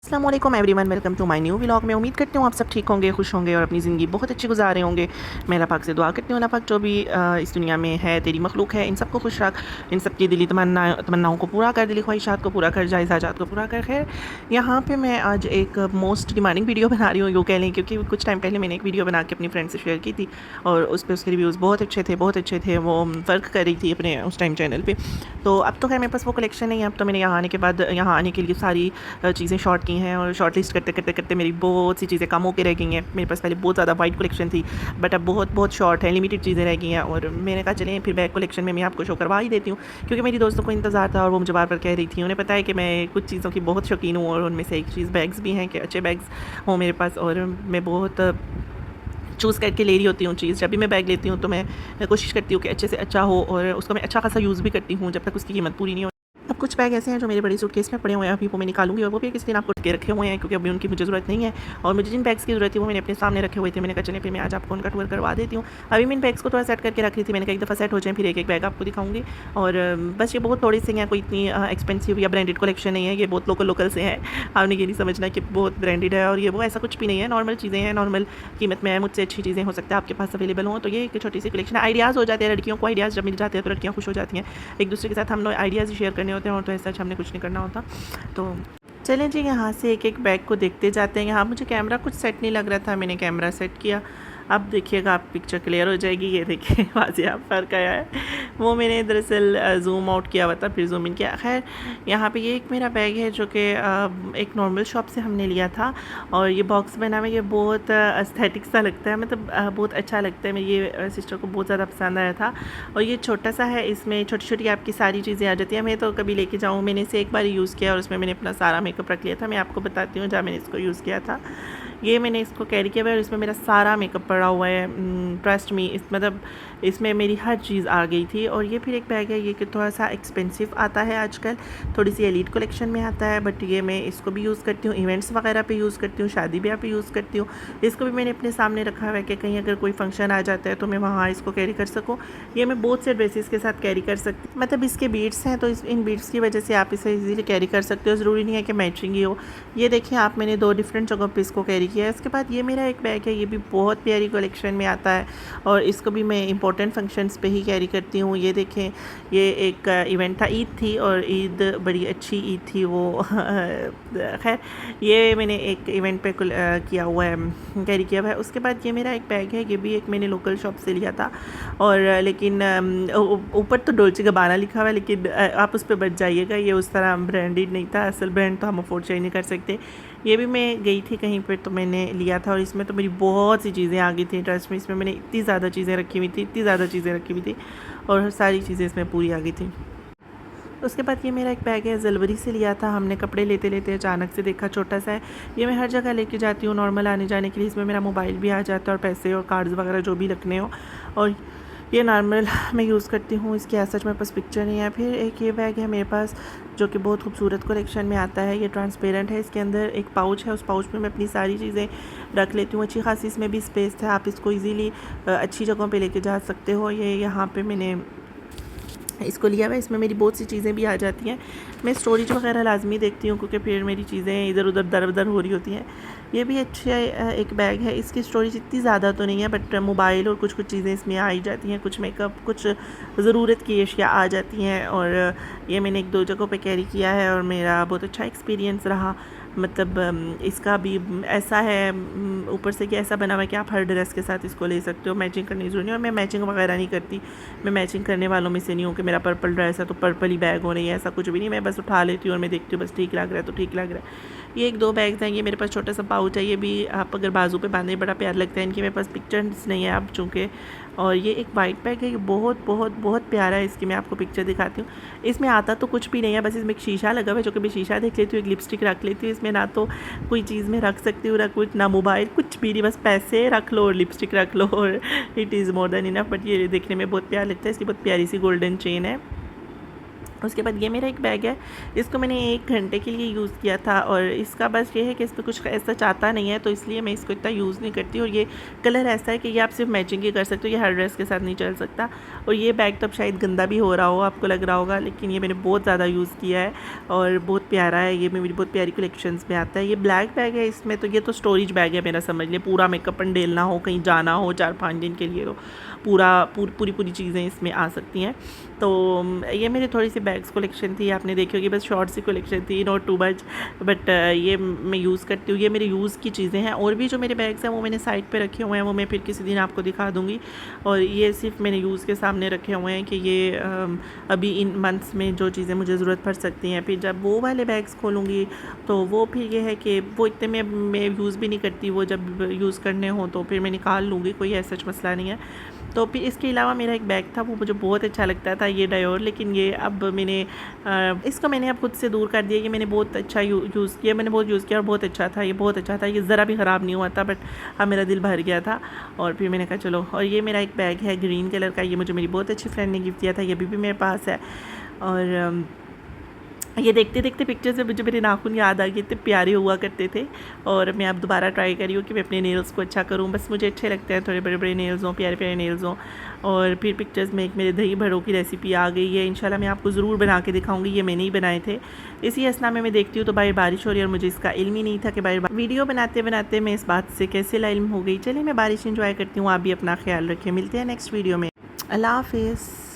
अस्सलाम वालेकुम everyone, welcome to my new vlog. मैं उम्मीद करती हूँ आप सब ठीक होंगे, खुश होंगे और अपनी ज़िंदगी बहुत अच्छी गुजार रहे होंगे। मैं अल्लाह पाक से दुआ करती हूँ अल्लाह पाक जो भी इस दुनिया में है तेरी मखलूक है, इन सबको खुश रख, इन सब की दिली तमन्नाओं को पूरा कर, दिली ख्वाहिशात को पूरा कर, जायज़ हाजात को पूरा कर। खैर, यहाँ पे मैं आज एक मोस्ट डिमांडिंग वीडियो बना रही हूँ, यूँ कह लें, क्योंकि कुछ टाइम पहले मैंने एक वीडियो बना के अपनी फ्रेंड से शेयर की थी और उस पर उसके रिव्यूज़ बहुत अच्छे थे। वो फ़र्क कर रही थी अपने उस टाइम चैनल पर। तो अब तो खैर मेरे पास वो कलेक्शन नहीं है। अब तो मैंने यहाँ आने के बाद, यहाँ आने के लिए सारी चीज़ें शॉर्ट की हैं और शॉर्ट लिस्ट करते मेरी बहुत सी चीज़ें कम होकर रह गई हैं। मेरे पास पहले बहुत ज़्यादा वाइट कलेक्शन थी, बट अब बहुत शॉर्ट है, लिमिटेड चीज़ें रह गई हैं। और मैंने कहा चलें फिर बैग कलेक्शन में मैं आपको शो करवा ही देती हूँ, क्योंकि मेरी दोस्तों को इंतज़ार था और वो मुझे बार बार कह रही थी। उन्हें पता है कि मैं कुछ चीज़ों की बहुत शौकीन हूँ और उनमें से एक चीज़ बैग्स भी हैं कि अच्छे बैग्स हों मेरे पास। और मैं बहुत चूज़ करके ले रही होती हूँ चीज़। जब भी मैं बैग लेती हूँ तो मैं कोशिश करती हूँ कि अच्छे से अच्छा हो और उसको मैं अच्छा खासा यूज़ भी करती हूँ जब तक उसकी कीमत पूरी नहीं हो। अब कुछ बैग ऐसे हैं जो मेरे बड़ी सूटकेस में पड़े हुए हैं, अभी वो मैं निकालूंगी और वो भी किसी दिन आपको के रखे हुए हैं, क्योंकि अभी उनकी मुझे ज़रूरत नहीं है। और मुझे जिन बैग्स की ज़रूरत थी वो मैंने अपने सामने रखे हुए थे। मैंने कहा चले फिर मैं आज आपको उनका टूर करवा देती हूँ। अभी मैं इन बैग्स को थोड़ा सेट करके रख रही थी। मैंने कहा एक दफ़ा सेट हो जाए फिर एक बैग आपको दिखाऊंगी। और बस ये बहुत थोड़ी सी हैं, कोई इतनी एक्सपेंसिव या ब्रांडेड कलेक्शन नहीं है। ये बहुत लोकल से है। आपने ये नहीं समझना कि बहुत ब्रांडेड है और ये वो, ऐसा कुछ भी नहीं है। नॉर्मल चीज़ें हैं, नॉर्मल कीमत में है। मुझसे अच्छी चीज़ें हो सकता है आपके पास अवेलेबल हों। तो ये एक छोटी सी कलेक्शन, आइडियाज़ हो जाते हैं लड़कियों को। आइडियाज़ जब मिल जाते हैं तो लड़कियाँ खुश हो जाती हैं। एक दूसरे के साथ हम लोग आइडियाज़ शेयर करने होते हैं और तो ऐसा हमने कुछ नहीं करना होता। तो चलें जी, यहाँ से एक एक बैग को देखते जाते हैं। यहाँ मुझे कैमरा कुछ सेट नहीं लग रहा था, मैंने कैमरा सेट किया। अब देखिएगा आप पिक्चर क्लियर हो जाएगी। ये देखिए वाज़ेह फ़र्क आया है। वो मैंने दरअसल ज़ूम आउट किया हुआ था फिर ज़ूम इन किया। खैर, यहाँ पे ये एक मेरा बैग है जो कि एक नॉर्मल शॉप से हमने लिया था और ये बॉक्स बना हुआ है। ये बहुत एस्थेटिक सा लगता है, मतलब बहुत अच्छा लगता है। मेरी ये सिस्टर को बहुत ज़्यादा पसंद आया था। और ये छोटा सा है, इसमें छोटी छोटी आपकी सारी चीज़ें आ जाती हैं। मैं तो कभी लेके जाऊँ, मैंने इसे एक बार यूज़ किया और उसमें मैंने अपना सारा मेकअप रख लिया था। मैं आपको बताती हूँ जहाँ मैंने इसको यूज़ किया था। ये मैंने इसको कैरी किया हुआ है और इसमें मेरा सारा मेकअप पड़ा हुआ है। ट्रस्ट मी, मतलब इसमें मेरी हर चीज़ आ गई थी। और ये फिर एक बैग है, ये कि थोड़ा सा एक्सपेंसिव आता है आजकल, थोड़ी सी एलीट कलेक्शन में आता है, बट ये मैं इसको भी यूज़ करती हूँ, इवेंट्स वगैरह पे यूज़ करती हूँ, शादी ब्याह पे यूज़ करती हूँ। इसको भी मैंने अपने सामने रखा हुआ है कि कहीं अगर कोई फंक्शन आ जाता है तो मैं वहाँ इसको कैरी कर सकूँ। ये मैं बहुत से ड्रेसेस के साथ कैरी कर सकती हूँ, मतलब इसके बीड्स हैं तो इन बीड्स की वजह से आप इसे ईज़िली कैरी कर सकते हो। ज़रूरी नहीं है कि मैचिंग ही हो। ये देखिए आप, मैंने 2 डिफरेंट जगहों पे इसको कैरी किया है। इसके बाद ये मेरा एक बैग है, ये भी बहुत प्यारी कलेक्शन में आता है और इसको भी मैं इंपॉर्टेंट फंक्शंस पे ही कैरी करती हूँ। ये देखें, ये एक इवेंट था, ईद थी और ईद बड़ी अच्छी ईद थी वो। खैर, ये मैंने एक इवेंट पे किया हुआ है, कैरी किया हुआ है। उसके बाद ये मेरा एक बैग है, ये भी एक मैंने लोकल शॉप से लिया था और लेकिन ऊपर तो डोल्चे गबाना लिखा हुआ है, लेकिन आप उस पर बच जाइएगा, ये उस तरह ब्रांडेड नहीं था। असल ब्रांड तो हम अफोर्ड चाहिए नहीं कर सकते। ये भी मैं गई थी कहीं पर तो मैंने लिया था और इसमें तो मेरी बहुत सी चीज़ें आ गई थी। ट्रस्ट में, इसमें मैंने इतनी ज़्यादा चीज़ें रखी हुई थी और सारी चीज़ें इसमें पूरी आ गई थी। उसके बाद ये मेरा एक बैग है, जलवरी से लिया था हमने। कपड़े लेते लेते अचानक से देखा, छोटा सा है। ये मैं हर जगह लेके जाती हूँ नॉर्मल आने जाने के लिए। इसमें मेरा मोबाइल भी आ जाता है और पैसे और कार्ड्स वगैरह जो भी रखने हो। और ये नॉर्मल मैं यूज़ करती हूँ, इसकी ऐसा मेरे पास पिक्चर नहीं है। फिर एक ये बैग है मेरे पास जो कि बहुत खूबसूरत कलेक्शन में आता है। ये ट्रांसपेरेंट है, इसके अंदर एक पाउच है, उस पाउच में मैं अपनी सारी चीज़ें रख लेती हूँ। अच्छी खासी इसमें भी स्पेस है, आप इसको ईज़िली अच्छी जगहों पे लेके जा सकते हो। ये यहाँ पे मैंने इसको लिया हुआ है, इसमें मेरी बहुत सी चीज़ें भी आ जाती हैं। मैं स्टोरेज वगैरह लाजमी देखती हूँ क्योंकि फिर मेरी चीज़ें इधर उधर दर बदर हो रही होती हैं। ये भी अच्छा एक बैग है, इसकी स्टोरेज इतनी ज़्यादा तो नहीं है, बट मोबाइल और कुछ चीज़ें इसमें आ ही जाती हैं, कुछ मेकअप, कुछ ज़रूरत की अशिया आ जाती हैं। और ये मैंने 1-2 जगहों पे कैरी किया है और मेरा बहुत अच्छा एक्सपीरियंस रहा। मतलब इसका भी ऐसा है ऊपर से कि ऐसा बना हुआ है कि आप हर ड्रेस के साथ इसको ले सकते हो, मैचिंग करने की ज़रूरत नहीं। और मैं मैचिंग वगैरह नहीं करती, मैं मैचिंग करने वालों में से नहीं हूँ कि मेरा पर्पल ड्रेस है तो पर्पल ही बैग हो रही है, ऐसा कुछ भी नहीं। मैं बस उठा लेती हूँ और मैं देखती हूँ बस ठीक लग रहा है तो ठीक लग रहा है। ये 1-2 बैग्स हैं। ये मेरे पास छोटा सा पाउच है, ये भी आप अगर बाजू पे बांधे बड़ा प्यार लगता है। इनकी मेरे पास पिक्चर्स नहीं है अब चूँकि। और ये एक वाइट बैग है, ये बहुत प्यारा है। इसकी मैं आपको पिक्चर दिखाती हूँ। इसमें आता तो कुछ भी नहीं है, बस इसमें एक शीशा लगा हुआ है जो कि मैं शीशा देख लेती हूँ, एक लिपस्टिक रख लेती हूँ। इसमें ना तो कोई चीज़ में रख सकती हूँ, ना कुछ, ना मोबाइल, कुछ भी नहीं, बस पैसे रख लो और लिपस्टिक रख लो और it is more than enough. But ये देखने में बहुत प्यारा लगता है। इसकी बहुत प्यारी सी गोल्डन चेन है। उसके बाद ये मेरा एक बैग है, इसको मैंने 1 घंटे के लिए यूज़ किया था और इसका बस ये है कि इसमें कुछ ऐसा चाहता नहीं है, तो इसलिए मैं इसको इतना यूज़ नहीं करती। और ये कलर ऐसा है कि ये आप सिर्फ मैचिंग ही कर सकते हो, ये हर ड्रेस के साथ नहीं चल सकता। और ये बैग तो अब शायद गंदा भी हो रहा हो, आपको लग रहा होगा, लेकिन ये मैंने बहुत ज़्यादा यूज़ किया है और बहुत प्यारा है। ये मेरी बहुत प्यारी कलेक्शंस में आता है। ये ब्लैक बैग है, इसमें तो ये तो स्टोरेज बैग है मेरा, समझ लिया। पूरा मेकअप डेलना हो, कहीं जाना हो 4-5 दिन के लिए, तो पूरी चीज़ें इसमें आ सकती हैं। तो ये मेरी थोड़ी सी बैग्स कलेक्शन थी, आपने देखी होगी, बस शॉर्ट सी कलेक्शन थी, नॉट टू मच, बट ये मैं यूज़ करती हूँ। ये मेरे यूज़ की चीज़ें हैं। और भी जो मेरे बैग्स हैं वो मैंने साइड पे रखे हुए हैं, वो मैं फिर किसी दिन आपको दिखा दूँगी। और ये सिर्फ मैंने यूज़ के सामने रखे हुए हैं कि ये अभी इन मंथ्स में जो चीज़ें मुझे ज़रूरत पड़ सकती हैं, फिर जब वो वाले बैग्स खोलूँगी तो वो फिर ये है कि वो इतने मैं यूज़ भी नहीं करती, वो जब यूज़ करने हो तो फिर मैं निकाल लूँगी, कोई ऐसा मसला नहीं है। तो फिर इसके अलावा मेरा एक बैग था, वो मुझे बहुत अच्छा लगता था, ये डायोर, लेकिन ये अब इसको मैंने अब खुद से दूर कर दिया। ये मैंने बहुत अच्छा यूज़ किया, मैंने बहुत यूज़ किया और बहुत अच्छा था, ये बहुत अच्छा था, ये ज़रा भी ख़राब नहीं हुआ था, बट अब मेरा दिल भर गया था और फिर मैंने कहा चलो। और ये मेरा एक बैग है ग्रीन कलर का, ये मुझे मेरी बहुत अच्छी फ्रेंड ने गिफ्ट किया था, ये अभी भी मेरे पास है। और ये देखते देखते पिक्चर से मुझे मेरे नाखून याद आ गए, इतने प्यारे हुआ करते थे। और मैं अब दोबारा ट्राई कर रही हूँ कि मैं अपने नेल्स को अच्छा करूँ, बस मुझे अच्छे लगते हैं, थोड़े बड़े बड़े नेल्स हों, प्यारे प्यारे नेल्स हों। और फिर पिक्चर्स में एक मेरे दही भरों की रेसिपी आ गई है, इंशाल्लाह मैं आपको ज़रूर बना के दिखाऊंगी। ये मैंने ही बनाए थे। इसी असना में मैं देखती हूँ तो बाहर बारिश हो रही है और मुझे इसका इल्म ही नहीं था कि बाहर वीडियो बनाते बनाते मैं इस बात से कैसे लाइल्म हो गई। चलिए मैं बारिश इंजॉय करती हूँ, आप भी अपना ख्याल रखें, मिलते हैं नेक्स्ट वीडियो में। अल्लाह हाफिज़।